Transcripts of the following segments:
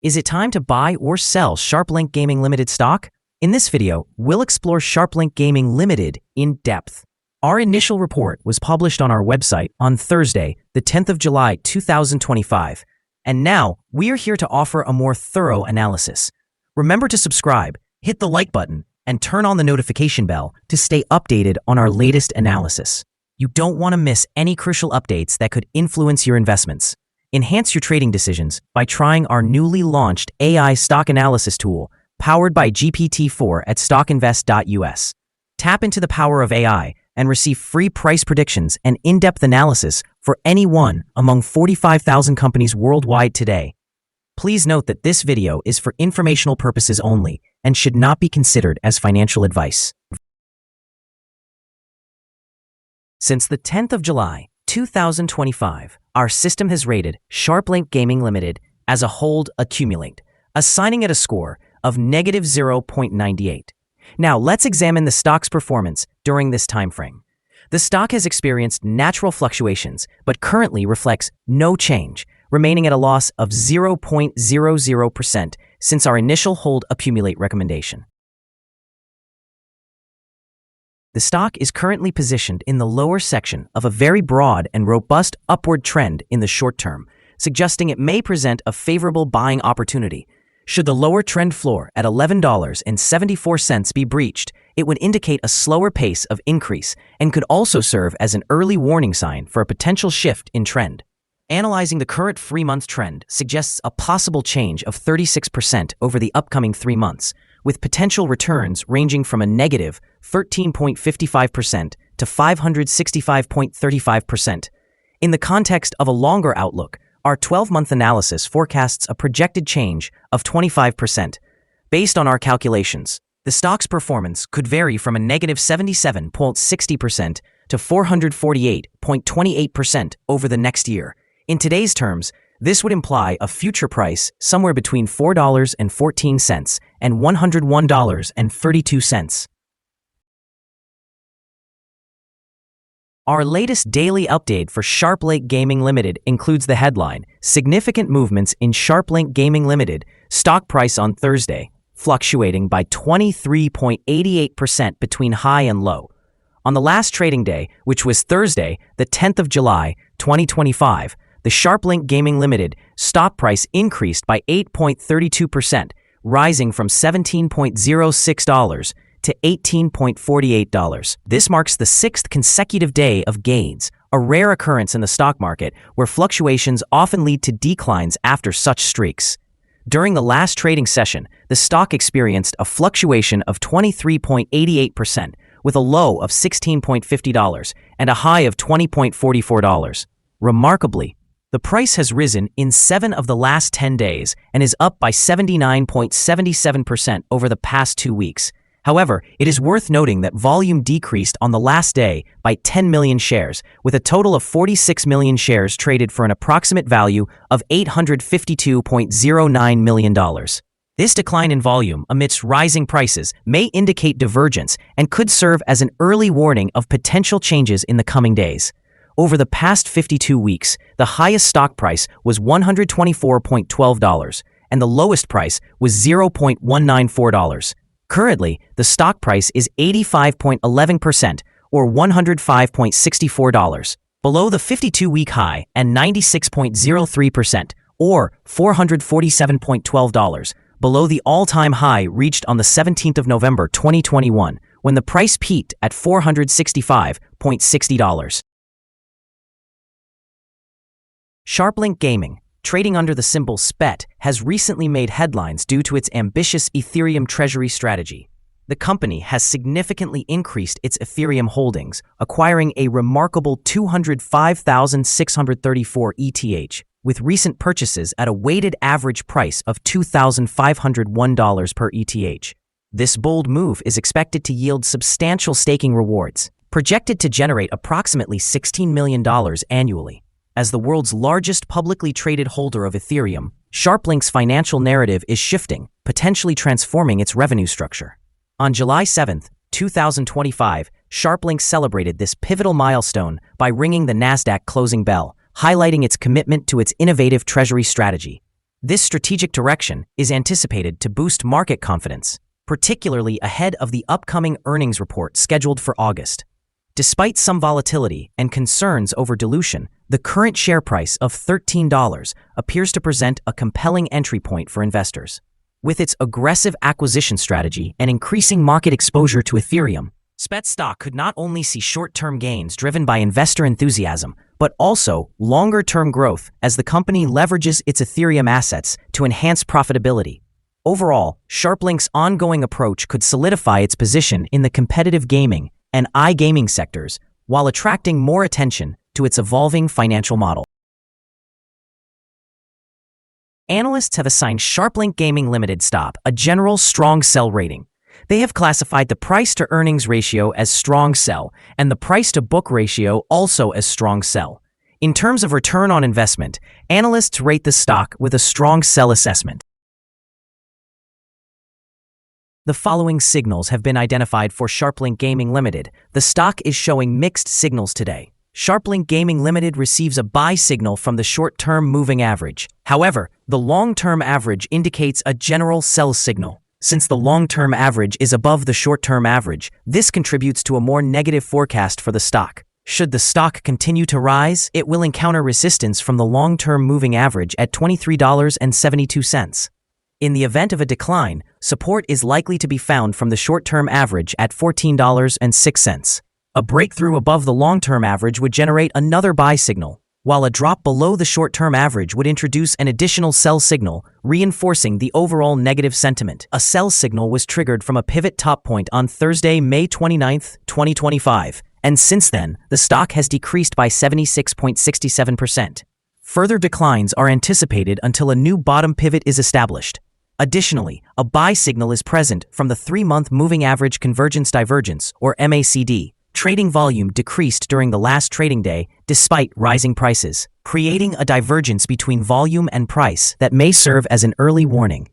Is it time to buy or sell SharpLink Gaming Ltd stock? In this video, we'll explore SharpLink Gaming Ltd in depth. Our initial report was published on our website on Thursday, the 10th of July, 2025. And now, we are here to offer a more thorough analysis. Remember to subscribe, hit the like button, and turn on the notification bell to stay updated on our latest analysis. You don't want to miss any crucial updates that could influence your investments. Enhance your trading decisions by trying our newly launched AI stock analysis tool powered by GPT-4 at StockInvest.us. Tap into the power of AI and receive free price predictions and in-depth analysis for any one among 45,000 companies worldwide today. Please note that this video is for informational purposes only and should not be considered as financial advice. Since the 10th of July, 2025, our system has rated SharpLink Gaming Ltd as a hold accumulate, assigning it a score of -0.98. Now, let's examine the stock's performance during this time frame. The stock has experienced natural fluctuations, but currently reflects no change, remaining at a loss of 0.00% since our initial hold accumulate recommendation. The stock is currently positioned in the lower section of a very broad and robust upward trend in the short term, suggesting it may present a favorable buying opportunity. Should the lower trend floor at $11.74 be breached, it would indicate a slower pace of increase and could also serve as an early warning sign for a potential shift in trend. Analyzing the current 3-month trend suggests a possible change of 36% over the upcoming 3 months, with potential returns ranging from a negative 13.55% to 565.35%. In the context of a longer outlook, our 12-month analysis forecasts a projected change of 25%. Based on our calculations, the stock's performance could vary from a negative 77.60% to 448.28% over the next year. In today's terms, this would imply a future price somewhere between $4.14 and $101.32. Our latest daily update for SharpLink Gaming Ltd includes the headline, Significant Movements in SharpLink Gaming Ltd stock price on Thursday, fluctuating by 23.88% between high and low. On the last trading day, which was Thursday, the 10th of July, 2025, the SharpLink Gaming Ltd stock price increased by 8.32%, rising from $17.06 to $18.48. This marks the 6th consecutive day of gains, a rare occurrence in the stock market where fluctuations often lead to declines after such streaks. During the last trading session, the stock experienced a fluctuation of 23.88%, with a low of $16.50 and a high of $20.44. Remarkably, the price has risen in 7 of the last 10 days and is up by 79.77% over the past 2 weeks. However, it is worth noting that volume decreased on the last day by 10 million shares, with a total of 46 million shares traded for an approximate value of $852.09 million. This decline in volume amidst rising prices may indicate divergence and could serve as an early warning of potential changes in the coming days. Over the past 52 weeks, the highest stock price was $124.12, and the lowest price was $0.194. Currently, the stock price is 85.11% or $105.64, below the 52-week high, and 96.03% or $447.12, below the all-time high reached on the 17th of November 2021, when the price peaked at $465.60. SharpLink Gaming, trading under the symbol SBET, has recently made headlines due to its ambitious Ethereum Treasury strategy. The company has significantly increased its Ethereum holdings, acquiring a remarkable 205,634 ETH, with recent purchases at a weighted average price of $2,501 per ETH. This bold move is expected to yield substantial staking rewards, projected to generate approximately $16 million annually. As the world's largest publicly traded holder of Ethereum, SharpLink's financial narrative is shifting, potentially transforming its revenue structure. On July 7, 2025, SharpLink celebrated this pivotal milestone by ringing the Nasdaq closing bell, highlighting its commitment to its innovative treasury strategy. This strategic direction is anticipated to boost market confidence, particularly ahead of the upcoming earnings report scheduled for August. Despite some volatility and concerns over dilution, the current share price of $13 appears to present a compelling entry point for investors. With its aggressive acquisition strategy and increasing market exposure to Ethereum, SBET stock could not only see short-term gains driven by investor enthusiasm, but also longer-term growth as the company leverages its Ethereum assets to enhance profitability. Overall, SharpLink's ongoing approach could solidify its position in the competitive gaming and iGaming sectors while attracting more attention to its evolving financial model. Analysts have assigned SharpLink Gaming Ltd stock a general strong sell rating. They have classified the price-to-earnings ratio as strong sell and the price-to-book ratio also as strong sell. In terms of return on investment, analysts rate the stock with a strong sell assessment. The following signals have been identified for SharpLink Gaming Ltd. The stock is showing mixed signals today. SharpLink Gaming Ltd. receives a buy signal from the short-term moving average. However, the long-term average indicates a general sell signal. Since the long-term average is above the short-term average, this contributes to a more negative forecast for the stock. Should the stock continue to rise, it will encounter resistance from the long-term moving average at $23.72. In the event of a decline, support is likely to be found from the short-term average at $14.06. A breakthrough above the long-term average would generate another buy signal, while a drop below the short-term average would introduce an additional sell signal, reinforcing the overall negative sentiment. A sell signal was triggered from a pivot top point on Thursday, May 29, 2025, and since then, the stock has decreased by 76.67%. Further declines are anticipated until a new bottom pivot is established. Additionally, a buy signal is present from the 3-month moving average convergence divergence, or MACD. Trading volume decreased during the last trading day despite rising prices, creating a divergence between volume and price that may serve as an early warning.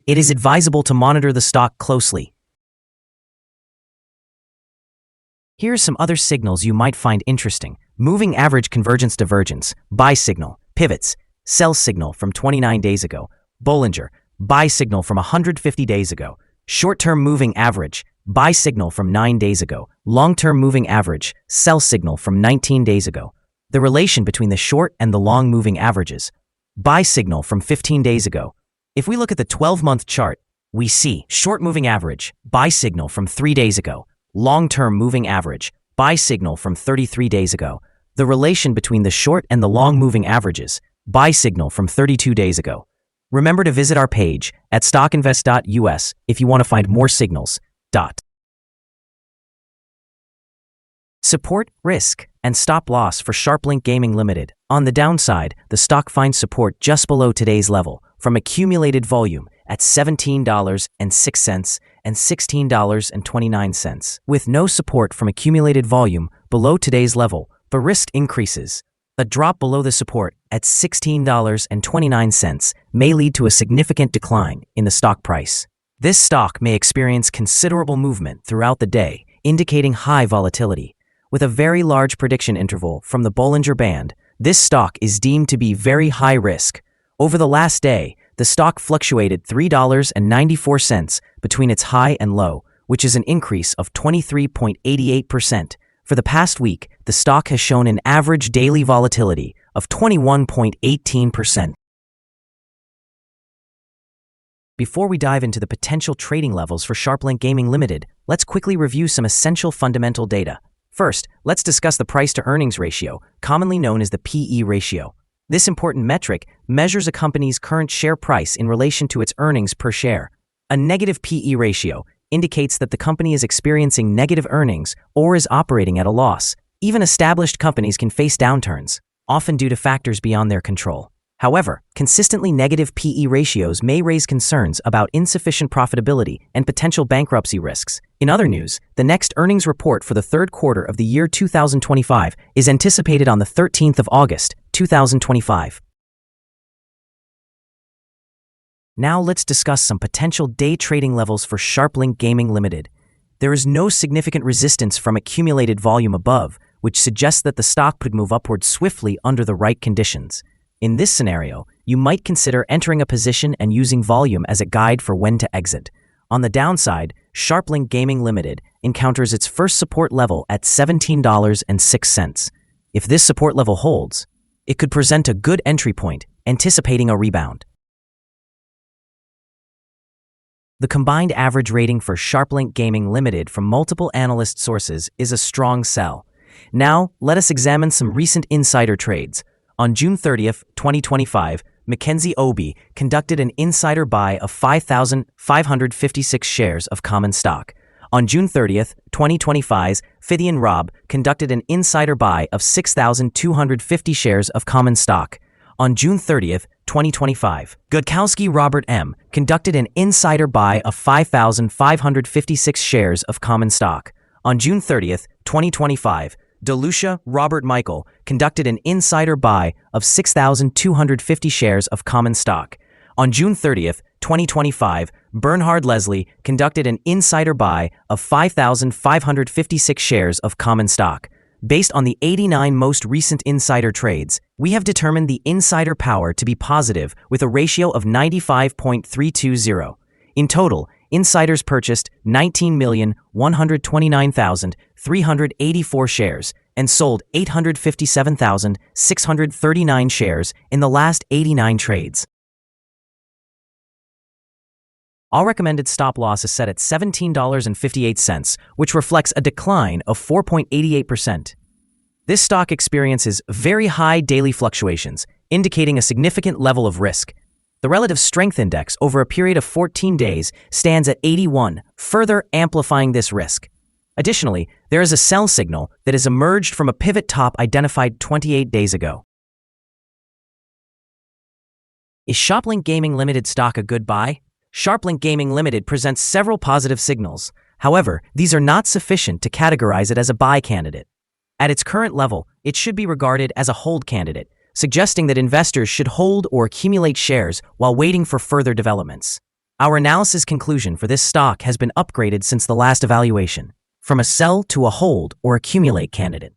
It is advisable to monitor the stock closely. Here are some other signals you might find interesting. Moving average convergence divergence, buy signal, pivots, sell signal from 29 days ago, Bollinger, buy signal from 150 days ago, short-term moving average, buy signal from 9 days ago, long-term moving average, sell signal from 19 days ago. The relation between the short and the long moving averages, buy signal from 15 days ago. If we look at the 12-month chart, we see short moving average, buy signal from 3 days ago, long-term moving average, buy signal from 33 days ago. The relation between the short and the long moving averages, buy signal from 32 days ago. Remember to visit our page at StockInvest.us if you want to find more signals. Support, risk, and stop loss for SharpLink Gaming Ltd. On the downside, the stock finds support just below today's level from accumulated volume at $17.06 and $16.29. With no support from accumulated volume below today's level, the risk increases. A drop below the support at $16.29 may lead to a significant decline in the stock price. This stock may experience considerable movement throughout the day, indicating high volatility. With a very large prediction interval from the Bollinger Band, this stock is deemed to be very high risk. Over the last day, the stock fluctuated $3.94 between its high and low, which is an increase of 23.88%. For the past week, the stock has shown an average daily volatility of 21.18%. Before we dive into the potential trading levels for SharpLink Gaming Ltd., let's quickly review some essential fundamental data. First, let's discuss the price-to-earnings ratio, commonly known as the PE ratio. This important metric measures a company's current share price in relation to its earnings per share. A negative PE ratio indicates that the company is experiencing negative earnings or is operating at a loss. Even established companies can face downturns, often due to factors beyond their control. However, consistently negative PE ratios may raise concerns about insufficient profitability and potential bankruptcy risks. In other news, the next earnings report for the third quarter of the year 2025 is anticipated on the 13th of August, 2025. Now let's discuss some potential day trading levels for SharpLink Gaming Ltd. There is no significant resistance from accumulated volume above, which suggests that the stock could move upward swiftly under the right conditions. In this scenario, you might consider entering a position and using volume as a guide for when to exit. On the downside, SharpLink Gaming Ltd encounters its first support level at $17.06. If this support level holds, it could present a good entry point, anticipating a rebound. The combined average rating for SharpLink Gaming Ltd from multiple analyst sources is a strong sell. Now, let us examine some recent insider trades. On June 30th, 2025, Mackenzie Obi conducted an insider buy of 5,556 shares of common stock. On June 30th, 2025, Fithian Rob conducted an insider buy of 6,250 shares of common stock. On June 30th, 2025, Gudkowski Robert M. conducted an insider buy of 5,556 shares of common stock. On June 30th, 2025, DeLucia Robert Michael conducted an insider buy of 6,250 shares of common stock. On June 30th, 2025, Bernhard Leslie conducted an insider buy of 5,556 shares of common stock. Based on the 89 most recent insider trades, we have determined the insider power to be positive with a ratio of 95.320. In total, insiders purchased 19,129,384 shares and sold 857,639 shares in the last 89 trades. Our recommended stop loss is set at $17.58, which reflects a decline of 4.88%. This stock experiences very high daily fluctuations, indicating a significant level of risk. The relative strength index over a period of 14 days stands at 81, further amplifying this risk. Additionally, there is a sell signal that has emerged from a pivot top identified 28 days ago. Is SharpLink Gaming Ltd stock a good buy? SharpLink Gaming Ltd presents several positive signals. However, these are not sufficient to categorize it as a buy candidate. At its current level, it should be regarded as a hold candidate, suggesting that investors should hold or accumulate shares while waiting for further developments. Our analysis conclusion for this stock has been upgraded since the last evaluation, from a sell to a hold or accumulate candidate.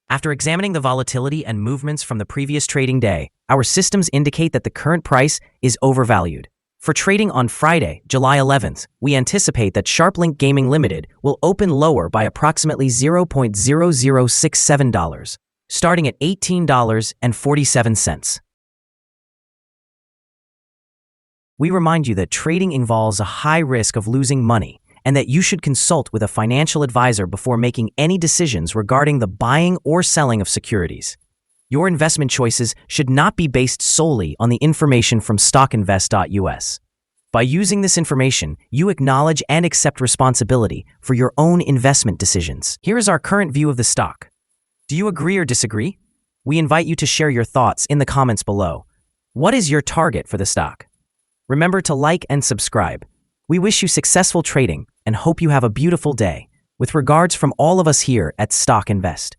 After examining the volatility and movements from the previous trading day, our systems indicate that the current price is overvalued. For trading on Friday, July 11th, we anticipate that SharpLink Gaming Ltd will open lower by approximately $0.0067, starting at $18.47. We remind you that trading involves a high risk of losing money and that you should consult with a financial advisor before making any decisions regarding the buying or selling of securities. Your investment choices should not be based solely on the information from StockInvest.us. By using this information, you acknowledge and accept responsibility for your own investment decisions. Here is our current view of the stock. Do you agree or disagree? We invite you to share your thoughts in the comments below. What is your target for the stock? Remember to like and subscribe. We wish you successful trading and hope you have a beautiful day. With regards from all of us here at Stock Invest.